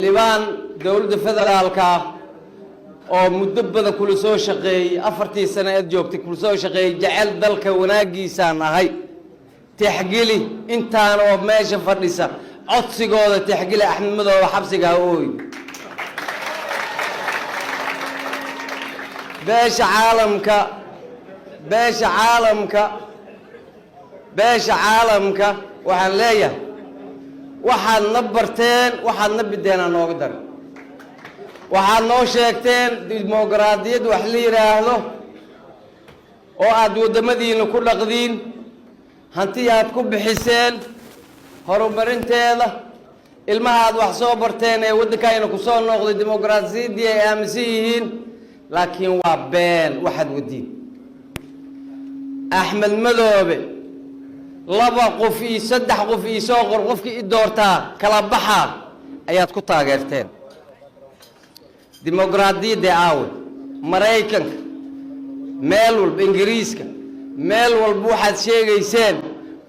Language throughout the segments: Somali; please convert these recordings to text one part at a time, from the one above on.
liban dawladda federaalka oo muddo badan kula soo shaqeeyay 4 sano ee joogtay kula soo shaqeeyay jacayl dalka wanaagiisa nahay tixgeli intaan oo meesha fadhisa codsigooda tixgeli Axmed Madow xabsiga ooy beesha caalamka waxaan leeyahay waxaad nabarteen waxaad nabideen nooga dar waxaad noo sheegteen dimuqraadiyad wax la yiraahdo oo aad wadamadiina ku dhaqdiin hanti aad ku bixiseen horumarinteeda ilmaha aad wax soo barteen ee waddankaayna ku soo noqday dimuqraadiyadii ay aaminsan yihiin laakiin waa been waxaad wadiin Axmed Madow laba qof iyo saddex qof iyo soo qor qofkii i doortaa kala baxa ayaad ku taageerteen dimuqraadiyadda aaw Mareykanka meel walba Ingiriiska meel walba waxaad sheegayseen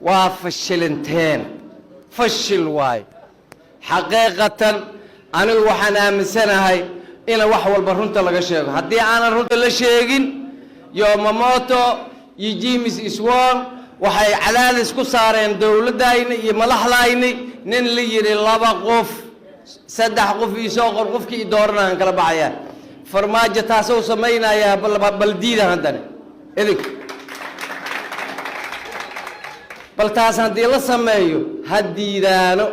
waa fashilanteen fashil waay xaqiiqatan anigu waxaan aaminsanahay in wax walba runta laga sheego haddii aanan runta la sheegin Yamamoto iyo James Iswaan waxay cadaadis ku saareen dawladayna iyo madaxdayna nin la yiri laba qof saddex qof iyo soo qor qofkii dooranaan kala baxaya farmaajo taasoo sameynaya baldiida hadana idig bal taas hadii la sameeyo hadiidaano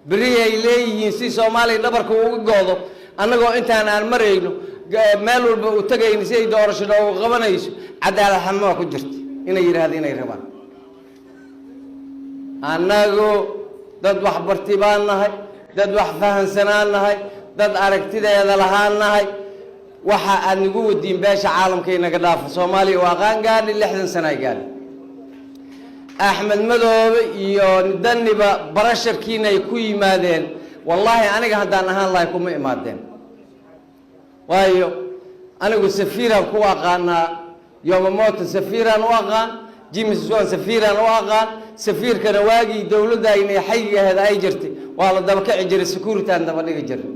bari ay leeyihiin si Soomaali dhabarka ugu goodo annagoo intaan aan mareyno meel walba u tagayna si ay doorashada ugu qabanayso cadaalad xamo ku jirto inay yiraahdeen inay rabaan annagu dad wax bartibaanahay dad wax fahansanaanahay dad aragtideeda lahaanahay waxa aan ugu wadiin beesha caalamka inaga dhaafo Soomaaliya waa qaan gaadhi 60 sano ay gaadhi Axmed Madow iyo daniba barasharkiina ay ku yimaadeen wallahi aniga hadaan ahaan lahay kuma imaadeen waayo anigu safiiran ku aqaana Yamamoto safiiran u aqaan James Iswaan safiiran u aqaan safiirkana waagi dawladayna xayigeeda ay jirtay waa la daba kici jiray security aan daba dhigi jiray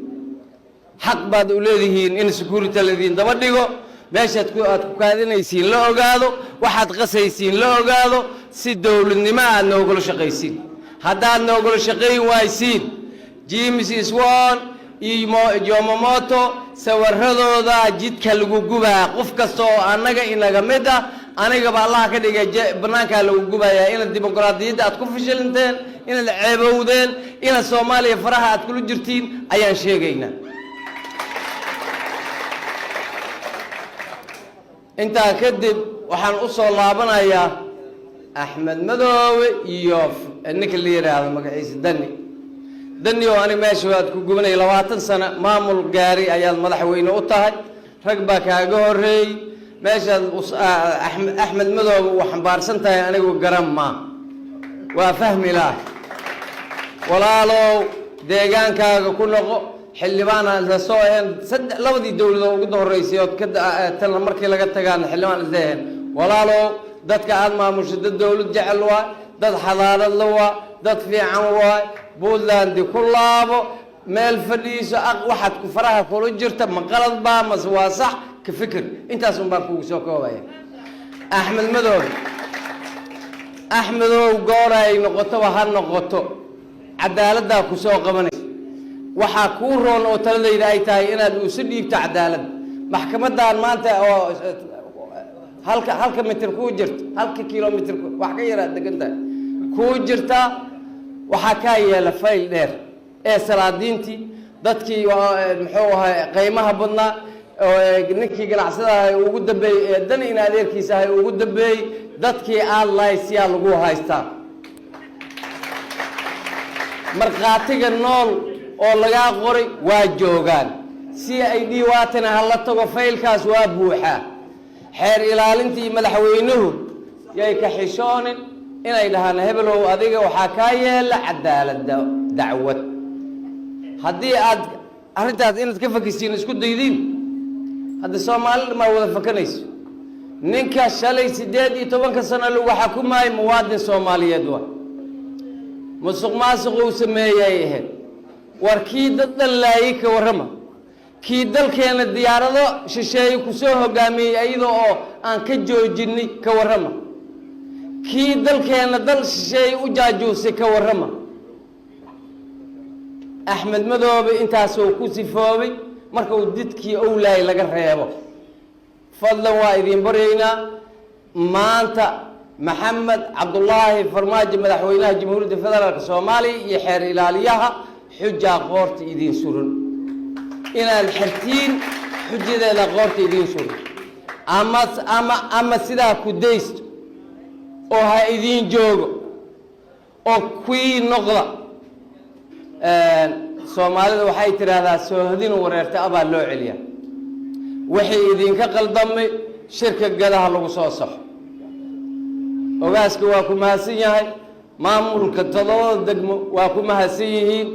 xaq baad u leedihiin in security leediin daba dhigo meeshaad ku kaadinaysiin la ogaado waxaad qasaysiin la ogaado si dawladnimo aad noogula shaqaysiin haddaad noogula shaqayn waaysiin James Iswaan iyo Yamamoto sawaradooda jidka lagu gubaa qof kasto oo anaga inaga mid ah aniga ba Allah ka dhigay banaanka lagu gubaya in dimuqraadiyadda aad ku fashilanteen in la ceebowdeen in Soomaaliya faraha aad kula jirtiin ayaan sheegaynaa inta kadib waxaan u soo laabanayaa Axmed Madow iyo ninka la yiraahdo magaciisa dani oo ani meesha waad ku gubanay 20 sano maamul gaari ayaad madaxweyne u tahay rag baa kaaga horeey meesha Axmed Madow wax xambaarsan tahay anigu garan ma waa fahmi laa walaalow deegaankaaga ku noqo xildhibaan la soo labadii dawladood ugu horeysay oo tan markii laga tagaan xildhibaan isdeen walaalow dadka aad maamusho dawlad jecel waa dad xadaarad la waa dad fiican waa Puntland ku laabo meel fadhiiso waxaad ku faraha kula jirta ma qalad baa mas waa sax ka fikir intaas un baan kugu soo koobaya Axmed Madow gooray noqoto waxa noqoto cadaaladda ku soo qabanay waxa ku roon oo taladayda ay tahay inaad u sidhiibto cadaalad maxkamadan maanta oo halka mitir ku jirto halka kiiloomitir wax ka yara deganta ku jirta waxa ka yeela fayl dheer ee salaadiintii dadkii muxuu ahaa qiimaha badnaa oo ninkii ganacsadaha ugu dambeeyay dan in adeerkiisa ay ugu dambeeyay dadkii aadlaysiya lagu haystaa marqaatiga nool oo laga qoray waa joogan si ay diiwaatana hala tago faylkaas waa buuxa xeer ilaalintii madaxweynuhu yay ka xishoonin inay dhahaan hebelow adiga waxa ka yeela cadaaladda dacwad haddii aad arintaas inaad ka fakisiin isku daydin hadda Soomaalidu ma wada fakanayso ninka shalay 18 sano lagu xukumaay muwaadin Soomaaliyeed waa musuq maasuq uu sameeyay warkii dad dhallaayay ka warrama kii dalkeena diyaarado shisheeye ku soo hogaamiyey iyadoo oo aan ka joojinay ka warrama kii dalkeena dal shisheeye u jaajuusay ka warrama axmed madoobe intaasoo ku sifoobay marka uu didkii owlaay laga reebo fadlan waa idiin baryaynaa maanta maxamed cabdullaahi farmaajo madaxweynaha jamhuuriyadda federaalka soomaaliya iyo xeer ilaaliyaha xujaa qoorta idiin suran inaad xirtiin xujadeeda qoorta idiin suran ama sidaa ku daysto oo ha idiin joogo oo kuwii noqda soomaalida waxay tidhaahdaa soohdin wareerta abaa loo celiyaa wixii idinka qaldamay shirka gadaha lagu soo saxo ogaaska waa ku mahadsan yahay maamulka 7 degmo waa ku mahadsan yihiin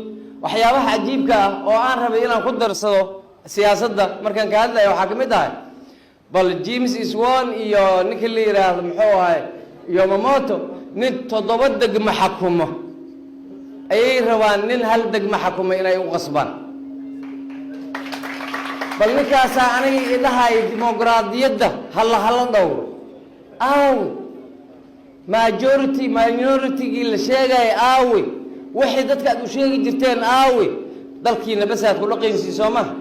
waxyaabaha cajiibka ah oo aan rabay inaan ku darsado siyaasadda markaan ka hadlayo waxaa ka mid ahay bal James Iswan iyo ninka la yiraahdo muxuu ahay Yamamoto nin 7 degmo xakumo ayay rabaan nin hal degmo xakumo inay u qasbaan bal ninkaas aniga ilahay dimuqraadiyadda hal dhowro majority minority la sheegay aawi wixii dadka aad u sheegi jirteen aawi dalkiina bas aad ku dhaqaysiin Soomaaliya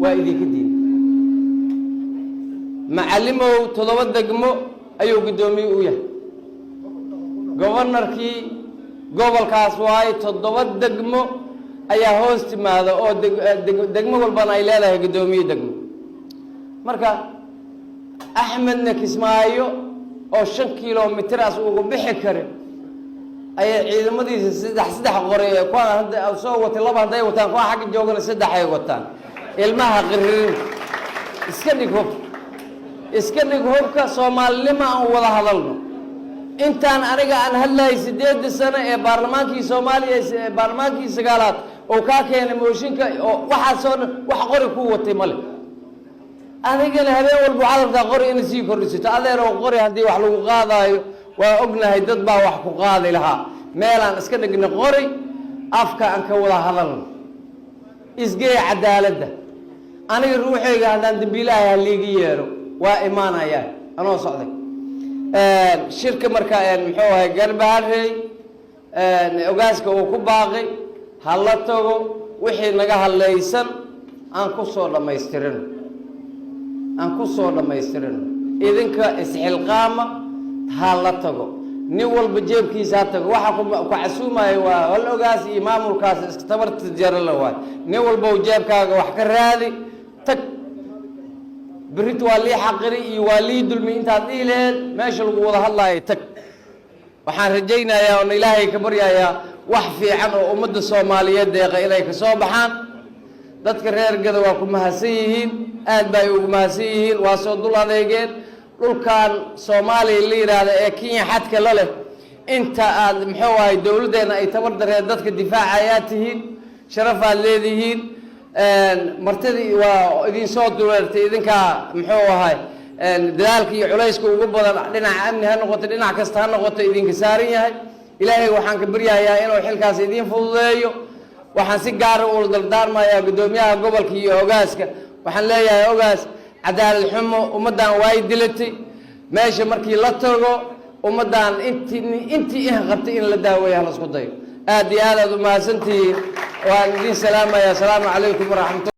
waa idinka diin macallimow 7 degmo ayuu gudoomiye u yahay governorkii gobolkaas waay 7 degmo ayaa hoos timaada oo degmo walbana ay leedahay gudoomiye degmo marka axmedna Kismaayo oo 5 kiiloomitir as ugu bixi karin ay ciidamadiisa saddex qore ee ku hadda soo watay laba haday wataan ku xaq joogana saddex ay wataan ilmaha qiririn iska dhig hubka Soomaalnimo aan wada hadalno intaan aniga aan hadlay 8 sano ee baarlamaankii Soomaaliya ee baarlamaankii 9aad oo ka keenay mooshinka oo waxa soo wax qori ku watay male anigana habeen walba hadalka qori in sii kordhisto adeer oo qori hadii wax lagu qaadayo waa ognahay dad baa wax ku qaadi lahaa meelaan iska dhigna qori afka aan ka wada hadalno isgee cadaaladda aniga ruuxayga hadaan dambiilaha liigi yeero waa imaanaya anoo socday shirka marka muxuu ahay garbaarey ogaaska uu ku baaqay hal tago wixii naga hadlaysan aan ku soo dhameystirin idinka isxilqaama hal tago nin walba jeebkiisa tago waxa ku casuumay waa hal ogaas iyo maamulkaas iska tabarta jara la waay nin walba jeebkaaga wax ka raadi tag بريت واللي حقري يوالي دلمي انت عديلين ماشي الوضع الله يتك وحان رجينا يا ان الهي كبر يا وحفي عنه امد الصوماليه دقيقه اليك صوبحان dadka reer gada waa ku mahadsiin aad bay ugu mahadsiin waa soo duladeegeen dhulkan Soomaaliya la yiraahdo ee Kenya xadka la leh inta aad muxuu ahay dawladeena ay tabar dareen dadka difaacaya tihiin sharafaad leedihiin martidii waa idin soo duleertay idinka muxuu ahay dadaalkii culayska ugu badan dhinaca amni ha noqoto dhinac kasta ha noqoto idinka saaran yahay ilaahay waxaan ka baryayaa inuu xilkaas idin fududeeyo waxaan si gaar ah u dardaarmayaa gudoomiyaha gobolka iyo ogaaska waxaan leeyahay ogaas cadaalad xumo ummadan way dilatay meesha markii la tago ummadan intii qabtay in la daaweeyo la isku dayo aad iyo aad u mahadsantihiin waan idin salaamayaa assalaamu calaykum wa rahmatullahi